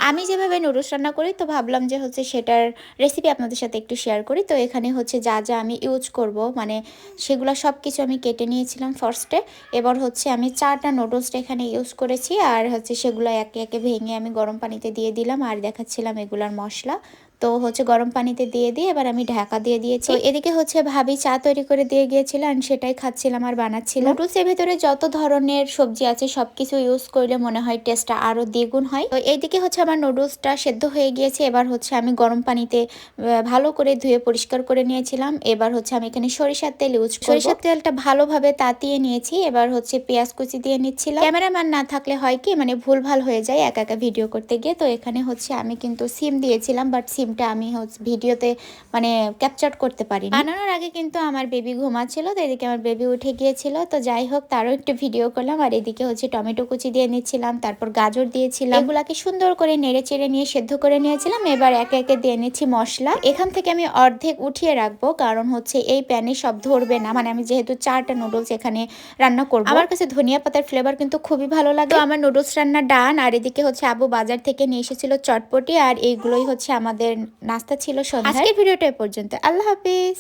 আমি যেভাবে নুডলস রান্না করি তো ভাবলাম যে হচ্ছে সেটার রেসিপি আপনাদের সাথে একটু শেয়ার করি। তো এখানে হচ্ছে যা যা আমি ইউজ করব মানে সেগুলো সব কিছু আমি কেটে নিয়েছিলাম ফার্স্টে। এবার হচ্ছে আমি 4টা নুডলসটা এখানে ইউজ করেছি আর হচ্ছে সেগুলো একে একে ভেঙে আমি গরম পানিতে দিয়ে দিলাম আর দেখাচ্ছিলাম এগুলার মশলা। তো হচ্ছে গরম পানিতে দিয়ে এবার আমি ঢাকা দিয়ে দিয়েছি। তো এদিকে হচ্ছে ভাবি চা তৈরি করে দিয়ে গিয়েছিল আর সেটাই খাচ্ছিলাম আর বানাচ্ছিলাম। নুডলসের ভেতরে যত ধরনের সবজি আছে সবকিছু ইউজ করলে মনে হয় টেস্টটা আরো দ্বিগুণ হয়। তো এইদিকে হচ্ছে আমার নুডলসটা সেদ্ধ হয়ে গিয়েছে। এবার হচ্ছে আমি গরম পানিতে ভালো করে ধুয়ে পরিষ্কার করে নিয়েছিলাম। এবার হচ্ছে আমি এখানে সরিষার তেল ইউজ করব। সরিষার তেলটা ভালোভাবে তাতিয়ে নিয়েছি। এবার হচ্ছে পেঁয়াজ কুচি দিয়ে নিচ্ছিলাম। ক্যামেরাম্যান না থাকলে হয় কি মানে ভুলভাল হয়ে যায় একা একা ভিডিও করতে গিয়ে। তো এখানে হচ্ছে আমি কিন্তু সিম দিয়েছিলাম, বাট সিমটা আমি হচ্ছে ভিডিওতে মানে ক্যাপচার করতে পারি। বানানোর আগে কিন্তু আমার বেবি ঘুমাচ্ছিল, তো এদিকে আমার বেবি উঠে গিয়েছিল। তো যাই হোক তারও একটু ভিডিও করলাম আর এদিকে হচ্ছে টমেটো কুচি দিয়ে নিচ্ছিলাম, তারপর গাজর দিয়েছিলাম। এগুলাকে সুন্দর করে নেড়ে চেড়ে নিয়ে সেদ্ধ করে নিয়েছিলাম। এবার একে একে দিয়ে নিচ্ছি মশলা। এখান থেকে আমি অর্ধেক উঠিয়ে রাখবো, কারণ হচ্ছে এই প্যানে সব ধরবে না। মানে আমি যেহেতু 4টা নুডলস এখানে রান্না করব, আমার কাছে ধনিয়া পাতার ফ্লেভার কিন্তু খুবই ভালো লাগে। তো আমার নুডলস রান্না ডান। আর এদিকে হচ্ছে আবু বাজার থেকে নিয়ে এসেছিল চটপটি আর এইগুলোই হচ্ছে আমাদের নাস্তা ছিল সন্ধ্যায়। আজকের ভিডিওটা এ পর্যন্ত। আল্লাহ হাফিজ।